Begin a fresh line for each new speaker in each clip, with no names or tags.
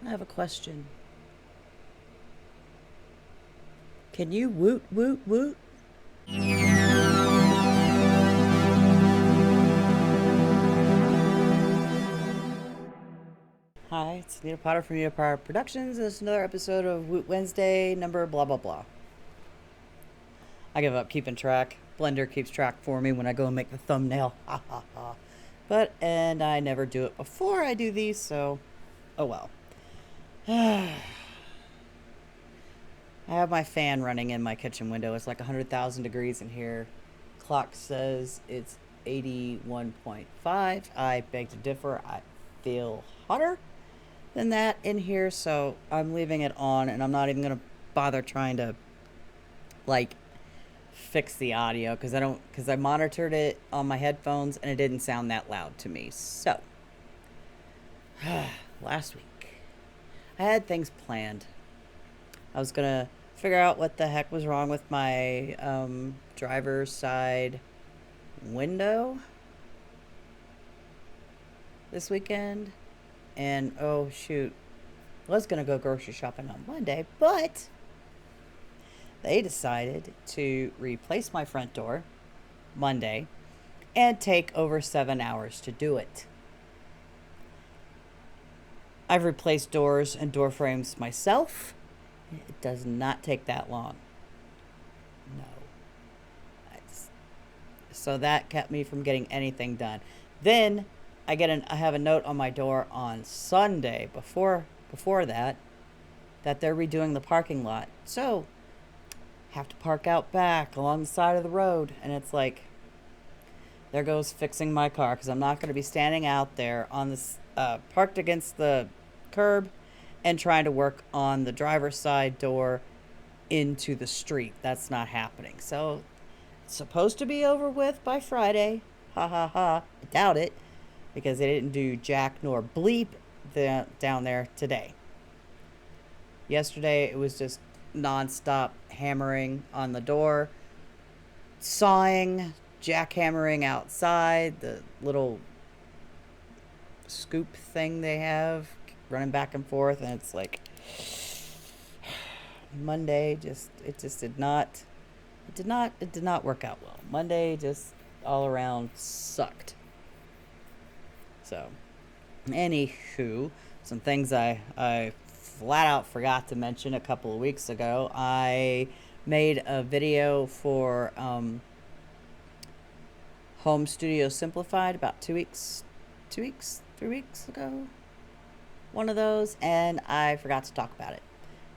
I have a question. Can you woot, woot, woot? Hi, it's Nita Potter from Nita Potter Productions. This is another episode of Woot Wednesday, number blah, blah, blah. I give up keeping track. Blender keeps track for me when I go and make the thumbnail. Ha ha ha. And I never do it before I do these, so oh well. I have my fan running in my kitchen window. It's like 100,000 degrees in here. Clock says it's 81.5. I beg to differ. I feel hotter than that in here, so I'm leaving it on, and I'm not even gonna bother trying to like fix the audio because I monitored it on my headphones and it didn't sound that loud to me. So last week I had things planned. I was gonna figure out what the heck was wrong with my driver's side window this weekend, and oh shoot, was gonna go grocery shopping on Monday, but they decided to replace my front door Monday and take over 7 hours to do it. I've replaced doors and door frames myself. It does not take that long. No. So that kept me from getting anything done. Then I have a note on my door on Sunday before that they're redoing the parking lot. So have to park out back along the side of the road, and it's like, there goes fixing my car, because I'm not going to be standing out there on this parked against the curb and trying to work on the driver's side door into the street. That's not happening. So it's supposed to be over with by Friday. Ha ha ha. I doubt it, because they didn't do jack nor bleep down there today. Yesterday it was just nonstop hammering on the door, sawing, jackhammering outside, the little scoop thing they have, running back and forth, and it's like Monday it did not work out well. Monday just all around sucked. So, anywho, some things I flat out forgot to mention a couple of weeks ago. I made a video for Home Studio Simplified about 3 weeks ago. One of those, and I forgot to talk about it.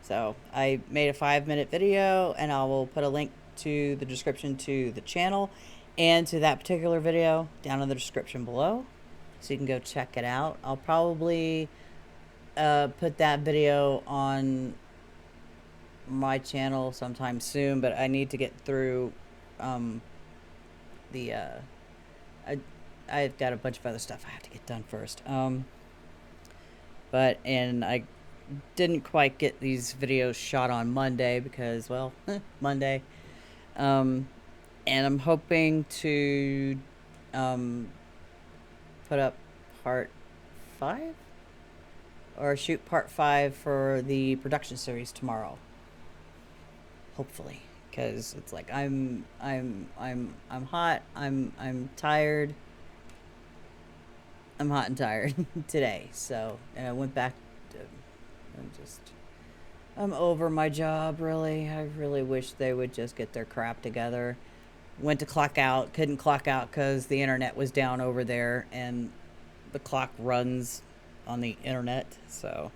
So I made a 5-minute video, and I will put a link to the description to the channel and to that particular video down in the description below, so you can go check it out. I'll probably put that video on my channel sometime soon, but I need to get through the I've got a bunch of other stuff I have to get done first. And I didn't quite get these videos shot on Monday because, well, Monday. And I'm hoping to put up part 5 or shoot part 5 for the production series tomorrow. Hopefully, because it's like I'm hot. I'm tired. I'm hot and tired today. So, and I went back to, I'm over my job, really. I really wish they would just get their crap together. Went to clock out, couldn't clock out because the internet was down over there, and the clock runs on the internet. So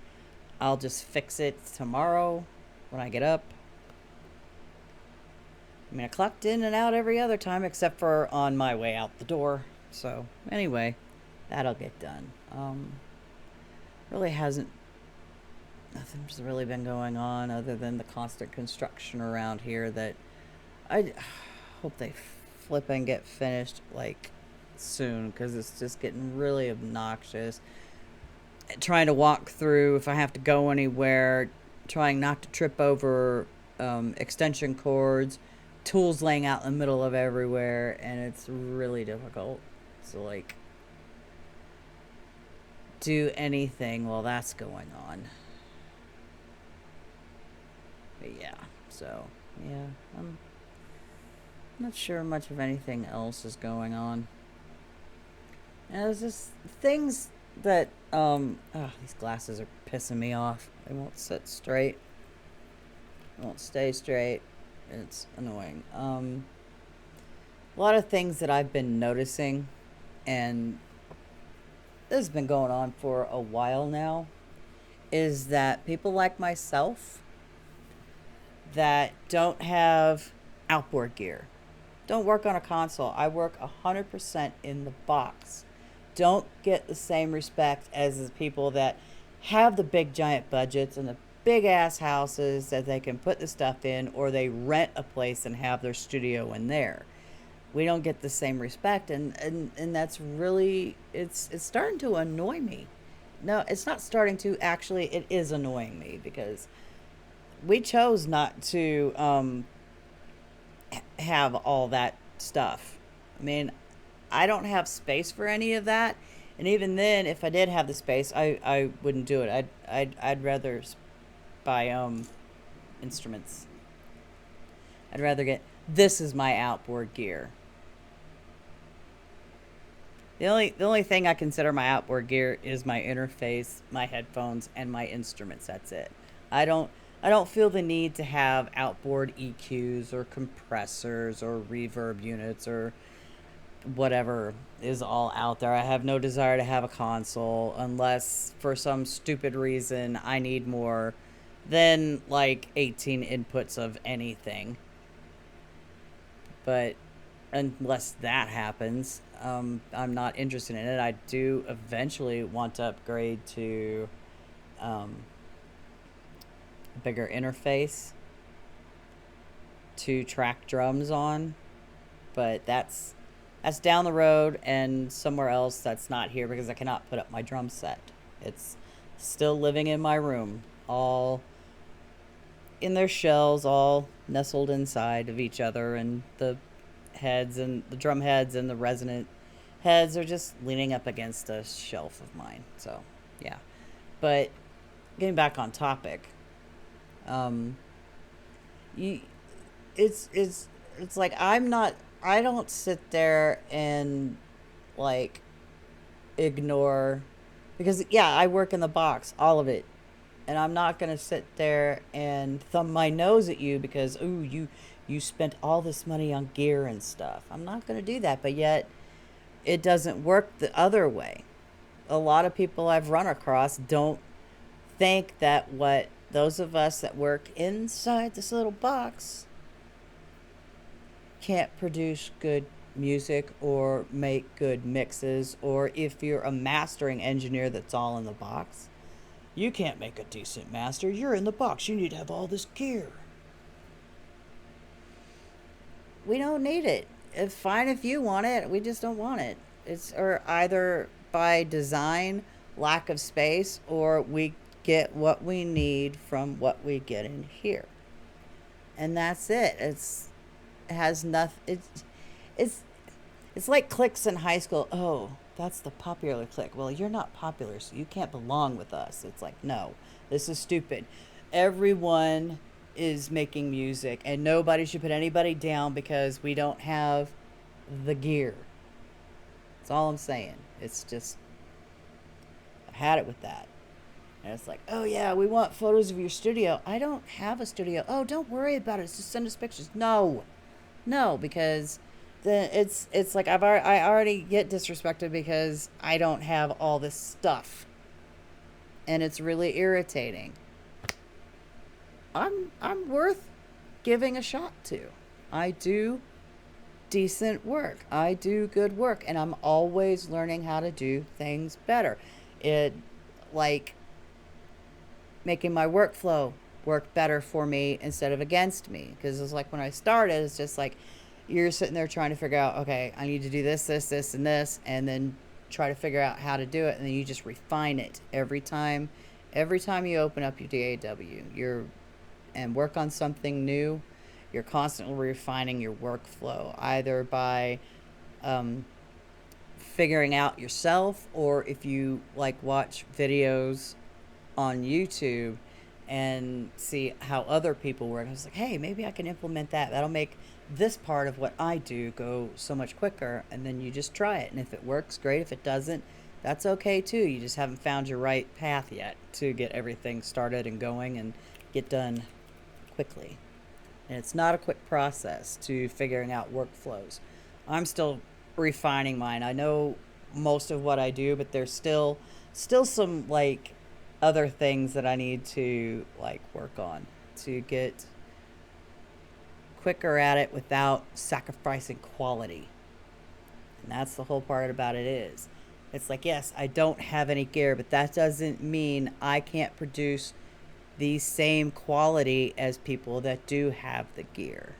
I'll just fix it tomorrow when I get up. I mean, I clocked in and out every other time except for on my way out the door. So anyway, that'll get done. Really hasn't, nothing's really been going on other than the constant construction around here that I hope they flip and get finished like soon, because it's just getting really obnoxious. Trying to walk through, if I have to go anywhere, trying not to trip over extension cords, tools laying out in the middle of everywhere, and it's really difficult. So like do anything while that's going on. But yeah, so yeah, I'm not sure much of anything else is going on. And it's just things that these glasses are pissing me off. They won't sit straight. They won't stay straight. It's annoying. A lot of things that I've been noticing, and this has been going on for a while now, is that people like myself that don't have outboard gear, don't work on a console. I work 100% in the box. Don't get the same respect as the people that have the big giant budgets and the big ass houses that they can put the stuff in, or they rent a place and have their studio in there. We don't get the same respect, and that's really, it's starting to annoy me. No, it's not starting to, actually it is annoying me, because we chose not to have all that stuff. I mean, I don't have space for any of that, and even then, if I did have the space, I wouldn't do it. I'd rather buy instruments. I'd rather get, this is my outboard gear. The only thing I consider my outboard gear is my interface, my headphones, and my instruments. That's it. I don't I don't feel the need to have outboard EQs or compressors or reverb units or whatever is all out there. I have no desire to have a console unless for some stupid reason I need more than like 18 inputs of anything. But unless that happens, I'm not interested in it. I do eventually want to upgrade to um, a bigger interface to track drums on, but that's down the road and somewhere else. That's not here because I cannot put up my drum set. It's still living in my room, all in their shells, all nestled inside of each other, and the heads and the drum heads and the resonant heads are just leaning up against a shelf of mine. So, yeah. But getting back on topic, um, you, it's like I don't sit there and like ignore, because yeah, I work in the box, all of it, and I'm not gonna sit there and thumb my nose at you because ooh you spent all this money on gear and stuff. I'm not gonna do that, but yet it doesn't work the other way. A lot of people I've run across don't think that what those of us that work inside this little box can't produce good music or make good mixes, or if you're a mastering engineer that's all in the box, you can't make a decent master. You're in the box. You need to have all this gear. We don't need it. It's fine if you want it. We just don't want it. It's or either by design, lack of space, or we get what we need from what we get in here, and that's it. It has nothing. It's it's like cliques in high school. Oh, that's the popular clique. Well, you're not popular, so you can't belong with us. It's like, no, this is stupid. Everyone is making music, and nobody should put anybody down because we don't have the gear. That's all I'm saying. It's just, I've had it with that. And it's like, oh yeah, we want photos of your studio. I don't have a studio. Oh, don't worry about it. Just send us pictures. No, no, because then it's like I already get disrespected because I don't have all this stuff, and it's really irritating. I'm worth giving a shot to. I do decent work. I do good work, and I'm always learning how to do things better. It like making my workflow work better for me instead of against me, because it's like when I started, it's just like you're sitting there trying to figure out, okay, I need to do this and this, and then try to figure out how to do it, and then you just refine it every time. Every time you open up your DAW, and work on something new, you're constantly refining your workflow, either by figuring out yourself, or if you like watch videos on YouTube and see how other people work. I was like, hey, maybe I can implement that. That'll make this part of what I do go so much quicker. And then you just try it. And if it works, great. If it doesn't, that's okay too. You just haven't found your right path yet to get everything started and going and get done quickly. And it's not a quick process to figuring out workflows. I'm still refining mine. I know most of what I do, but there's still some like other things that I need to like work on to get quicker at it without sacrificing quality. And that's the whole part about it is. It's like, yes, I don't have any gear, but that doesn't mean I can't produce the same quality as people that do have the gear.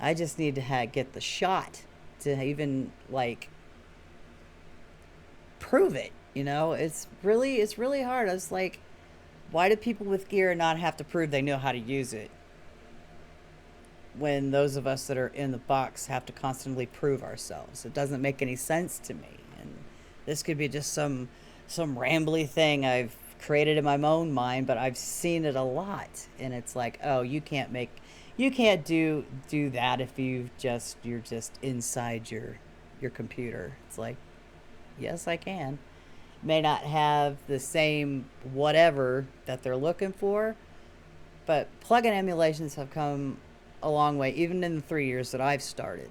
I just need to get the shot to even like prove it. It's really hard. I was like, why do people with gear not have to prove they know how to use it, when those of us that are in the box have to constantly prove ourselves? It doesn't make any sense to me. And this could be just some rambly thing I've created in my own mind, but I've seen it a lot. And it's like, oh, you can't do that if you're just inside your computer. It's like, yes, I can. May not have the same whatever that they're looking for, but plugin emulations have come a long way, even in the 3 years that I've started.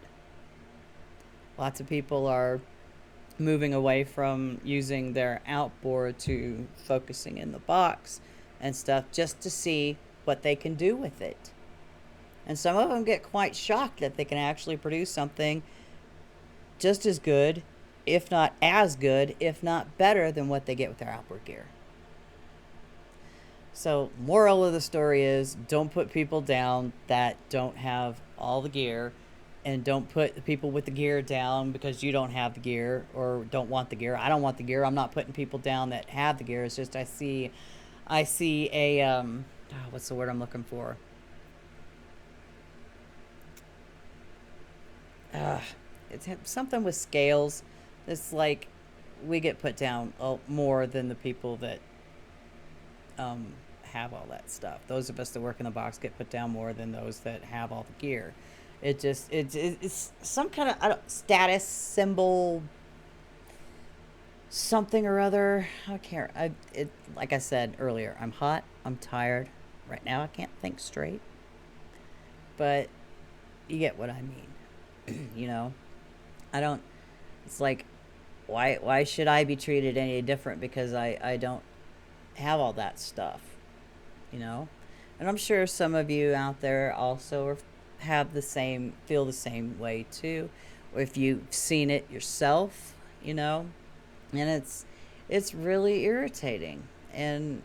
Lots of people are moving away from using their outboard to focusing in the box and stuff, just to see what they can do with it. And some of them get quite shocked that they can actually produce something just as good, if not as good, if not better than what they get with their outboard gear. So, moral of the story is, don't put people down that don't have all the gear, and don't put the people with the gear down because you don't have the gear or don't want the gear. I don't want the gear. I'm not putting people down that have the gear. It's just I see a what's the word I'm looking for? It's something with scales. It's like we get put down more than the people that have all that stuff. Those of us that work in the box get put down more than those that have all the gear. It's some kind of status symbol, something or other. I can't. Like I said earlier, I'm hot. I'm tired. Right now, I can't think straight. But you get what I mean. I don't. It's like, why should I be treated any different because I don't have all that stuff, And I'm sure some of you out there also feel the same way too, or if you've seen it yourself, and it's really irritating, and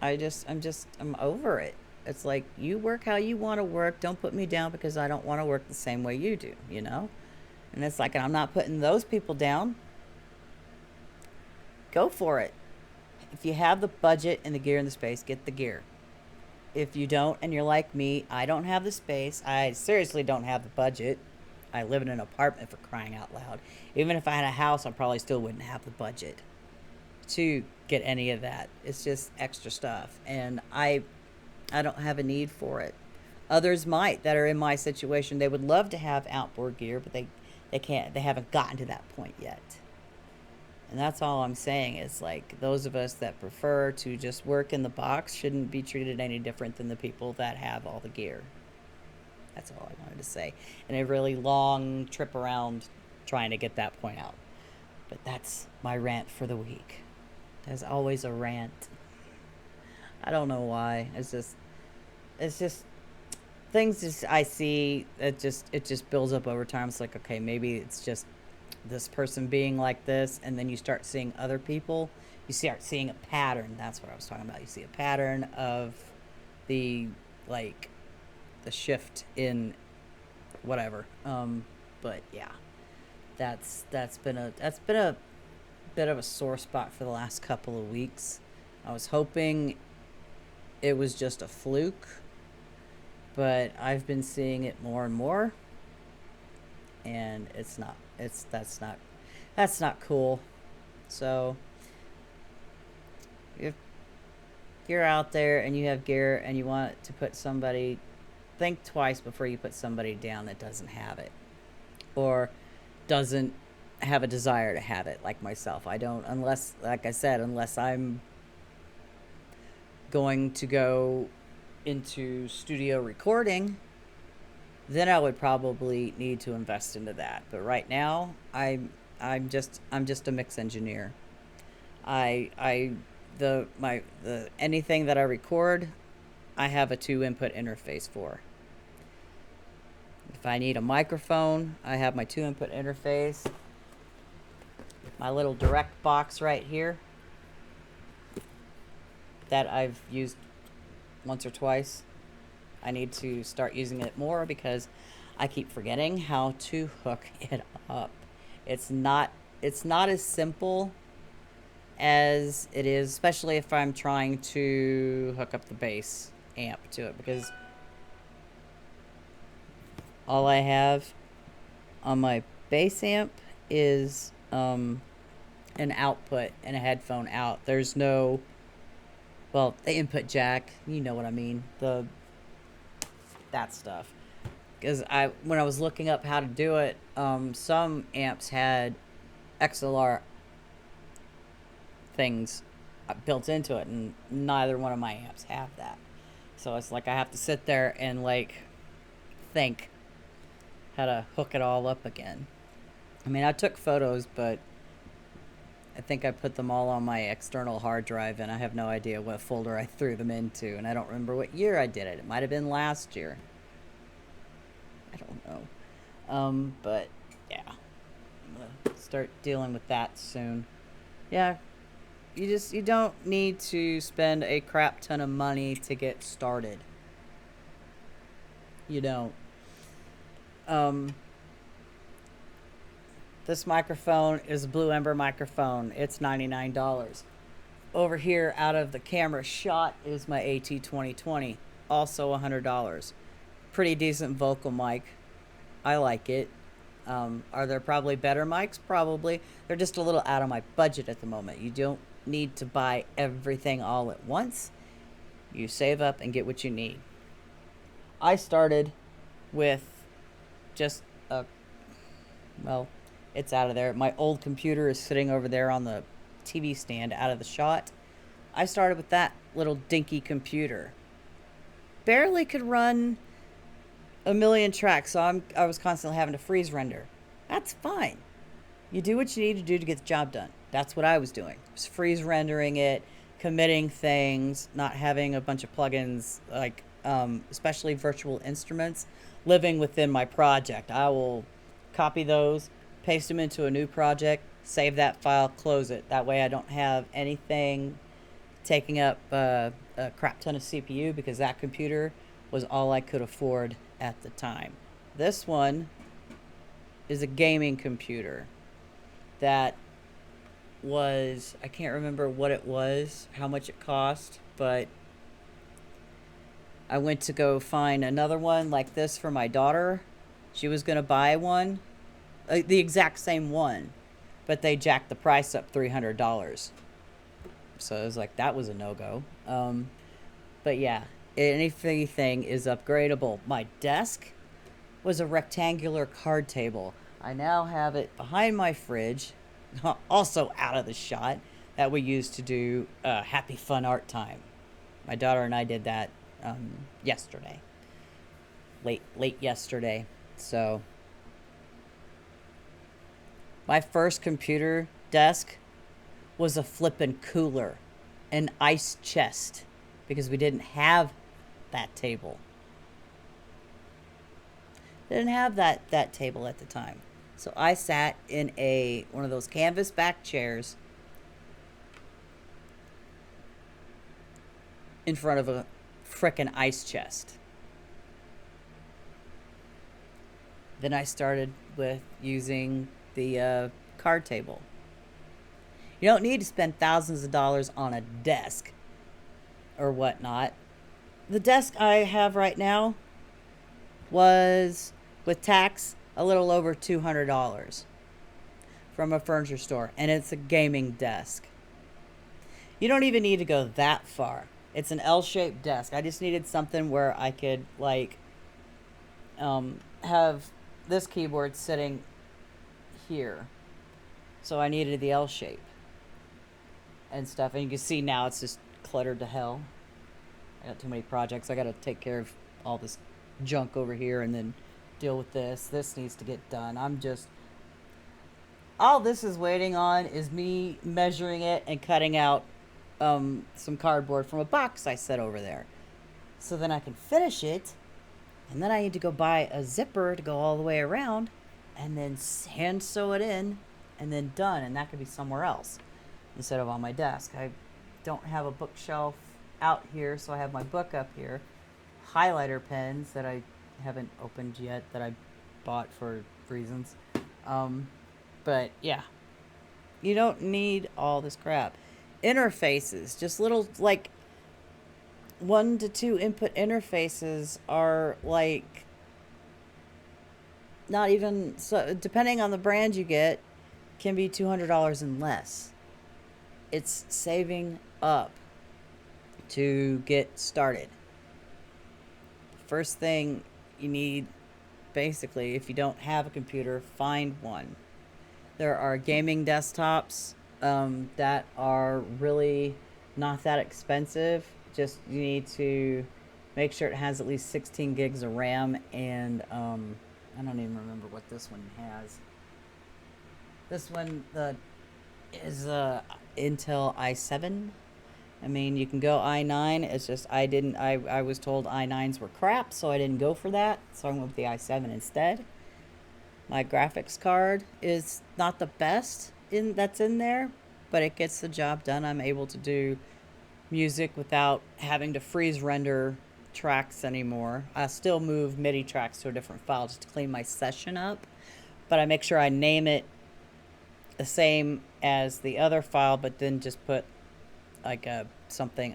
I'm over it. It's like, you work how you want to work. Don't put me down because I don't want to work the same way you do, And it's like, and I'm not putting those people down. Go for it. If you have the budget and the gear and the space, get the gear. If you don't, and you're like me, I don't have the space. I seriously don't have the budget. I live in an apartment, for crying out loud. Even if I had a house, I probably still wouldn't have the budget to get any of that. It's just extra stuff. And I don't have a need for it. Others might, that are in my situation. They would love to have outboard gear, but they can't. They haven't gotten to that point yet. And that's all I'm saying, is like, those of us that prefer to just work in the box shouldn't be treated any different than the people that have all the gear. That's all I wanted to say. And a really long trip around trying to get that point out. But that's my rant for the week. There's always a rant. I don't know why. It's just things I see, it just builds up over time. It's like, okay, maybe it's just this person being like this, and then you start seeing other people. You start seeing a pattern. That's what I was talking about. You see a pattern of the shift in whatever. But yeah, that's been a bit of a sore spot for the last couple of weeks. I was hoping it was just a fluke, but I've been seeing it more and more, and it's not. It's that's not cool. So if you're out there and you have gear and you want to put somebody, think twice before you put somebody down that doesn't have it or doesn't have a desire to have it, like myself. I don't, unless, like I said, unless I'm going to go into studio recording, then I would probably need to invest into that. But right now, I'm just a mix engineer. I the anything that I record, I have a two input interface for. If I need a microphone, I have my two input interface. My little direct box right here that I've used once or twice. I need to start using it more because I keep forgetting how to hook it up. It's not it's not as simple as it is, especially if I'm trying to hook up the bass amp to it, because all I have on my bass amp is an output and a headphone out. There's no, well, the input jack, you know what I mean, that stuff. Because when I was looking up how to do it, some amps had XLR things built into it, and neither one of my amps have that. So it's like I have to sit there and like think how to hook it all up again. I mean, I took photos, but I think I put them all on my external hard drive, and I have no idea what folder I threw them into, and I don't remember what year I did it. It might have been last year. I don't know. But yeah, I'm gonna start dealing with that soon. Yeah, you don't need to spend a crap ton of money to get started. You don't. Um, this microphone is a Blue Ember microphone. It's $99. Over here, out of the camera shot, is my AT2020, also $100. Pretty decent vocal mic. I like it. Are there probably better mics? Probably. They're just a little out of my budget at the moment. You don't need to buy everything all at once. You save up and get what you need. I started with just a, well, it's out of there. My old computer is sitting over there on the TV stand out of the shot. I started with that little dinky computer. Barely could run a million tracks, so I was constantly having to freeze render. That's fine. You do what you need to do to get the job done. That's what I was doing. I was freeze rendering it, committing things, not having a bunch of plugins, like especially virtual instruments, living within my project. I will copy those, paste them into a new project, save that file, close it. That way I don't have anything taking up a crap ton of CPU, because that computer was all I could afford at the time. This one is a gaming computer that was, I can't remember what it was, how much it cost, but I went to go find another one like this for my daughter. She was going to buy one, the exact same one, but they jacked the price up $300. So it was like, that was a no-go. But yeah, anything is upgradable. My desk was a rectangular card table. I now have it behind my fridge, also out of the shot, that we used to do Happy Fun Art Time. My daughter and I did that yesterday, late yesterday. So my first computer desk was a flippin' cooler, an ice chest, because we didn't have that table. Didn't have that table at the time. So I sat in one of those canvas back chairs in front of a frickin' ice chest. Then I started with using the card table. You don't need to spend thousands of dollars on a desk or whatnot. The desk I have right now was, with tax, a little over $200. from a furniture store, and it's a gaming desk. You don't even need to go that far. It's an L-shaped desk. I just needed something where I could like have this keyboard sitting here. So I needed the L shape and stuff. And you can see now it's just cluttered to hell. I got too many projects. I got to take care of all this junk over here and then deal with this. This needs to get done. All this is waiting on is me measuring it and cutting out some cardboard from a box I set over there. So then I can finish it. And then I need to go buy a zipper to go all the way around and then hand sew it in and then done. And that could be somewhere else instead of on my desk. I don't have a bookshelf out here, so I have my book up here. Highlighter pens that I haven't opened yet that I bought for reasons. But yeah, you don't need all this crap. Interfaces, just little like 1 to 2 input interfaces are like not even, so depending on the brand you get, can be $200 and less. It's saving up to get started. First thing you need, basically, if you don't have a computer, find one. There are gaming desktops that are really not that expensive. Just you need to make sure it has at least 16 gigs of RAM, and I don't even remember what this one has. This one is Intel i7. I mean, you can go i9. It's just I was told i9s were crap, so I didn't go for that. So I went with the i7 instead. My graphics card is not the best that's in there, but it gets the job done. I'm able to do music without having to freeze render tracks anymore. I still move MIDI tracks to a different file just to clean my session up, but I make sure I name it the same as the other file, but then just put like a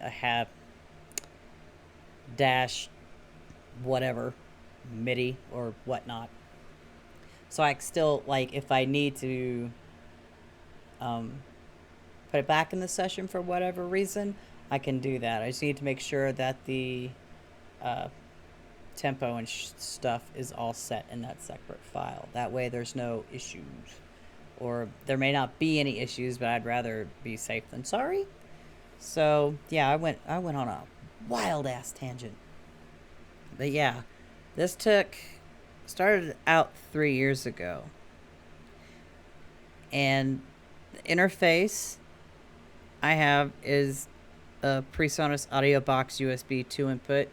have dash whatever MIDI or whatnot. So I still, like, if I need to put it back in the session for whatever reason, I can do that. I just need to make sure that the tempo and stuff is all set in that separate file. That way there's no issues. Or there may not be any issues, but I'd rather be safe than sorry. So yeah, I went on a wild ass tangent. But yeah, this started out 3 years ago. And the interface I have is a PreSonus Audio Box USB 2 input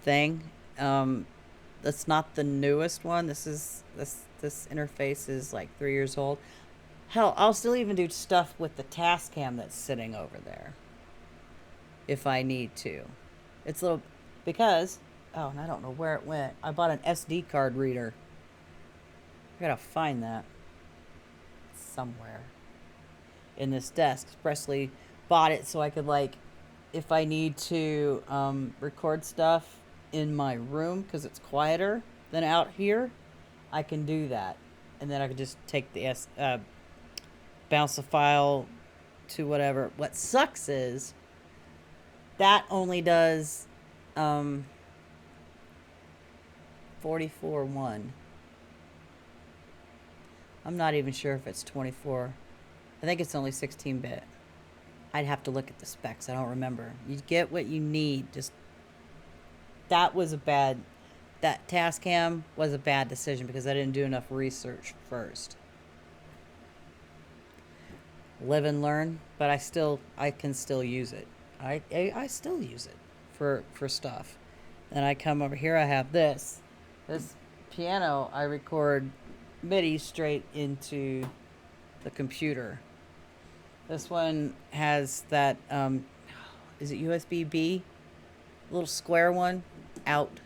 thing. That's not the newest one. This interface is like 3 years old. Hell, I'll still even do stuff with the Tascam that's sitting over there if I need to. It's a little, because, oh, and I don't know where it went. I bought an SD card reader. I gotta find that somewhere in this desk. Expressly bought it so I could, like, if I need to record stuff in my room because it's quieter than out here, I can do that. And then I can just take the bounce the file to whatever. What sucks is that only does 44.1. I'm not even sure if it's 24. I think it's only 16-bit. I'd have to look at the specs. I don't remember. You get what you need. Just that Tascam was a bad decision because I didn't do enough research first. Live and learn, but I can still use it. I still use it for stuff. Then I come over here, I have this piano. I record MIDI straight into the computer. This one has that is it USB-B? Little square one out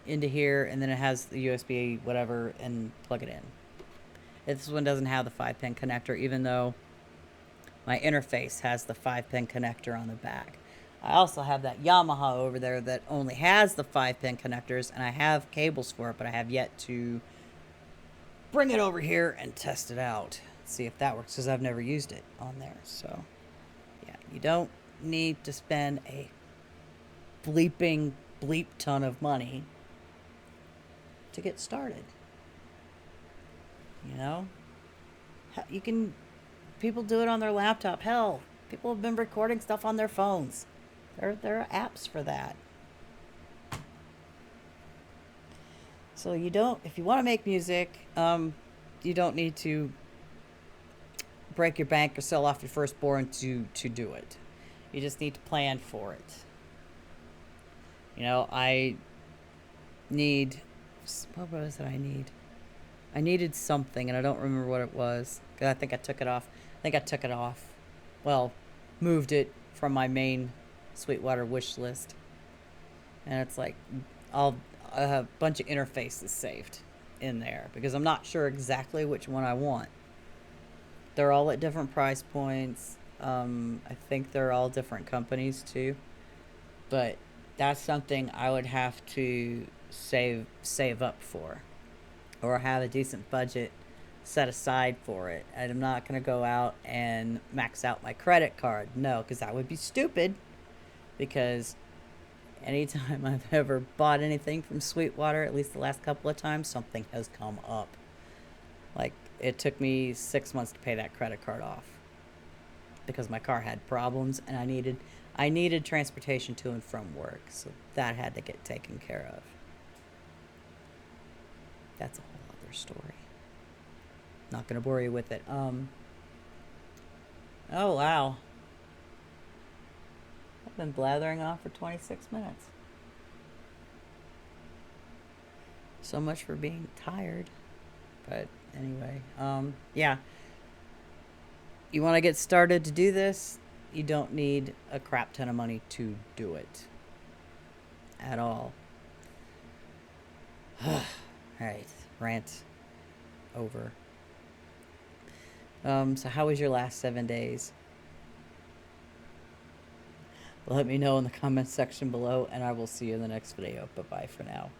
into here, and then it has the USB whatever and plug it in. This one doesn't have the 5-pin connector, even though my interface has the 5-pin connector on the back. I also have that Yamaha over there that only has the 5-pin connectors, and I have cables for it, but I have yet to bring it over here and test it out. See if that works, because I've never used it on there. So, yeah, you don't need to spend a bleep ton of money to get started. You know? You can... People do it on their laptop. Hell, people have been recording stuff on their phones. There are apps for that. So you don't... If you want to make music, you don't need to break your bank or sell off your firstborn to do it. You just need to plan for it. You know, I need... What was it I need? I needed something, and I don't remember what it was. 'Cause I think I took it off. Well, moved it from my main Sweetwater wish list. And it's like, I have a bunch of interfaces saved in there, because I'm not sure exactly which one I want. They're all at different price points. I think they're all different companies too. But that's something I would have to save up for, or have a decent budget set aside for it. And I'm not going to go out and max out my credit card. No, because that would be stupid. Because anytime I've ever bought anything from Sweetwater, at least the last couple of times, something has come up. Like, it took me 6 months to pay that credit card off, because my car had problems, and I needed transportation to and from work, so that had to get taken care of. That's a whole other story. Not gonna bore you with it. Oh wow, I've been blathering on for 26 minutes. So much for being tired. But anyway, yeah. You want to get started to do this, you don't need a crap ton of money to do it. At all. Alright, rant over. So how was your last 7 days? Let me know in the comments section below, and I will see you in the next video. Bye-bye for now.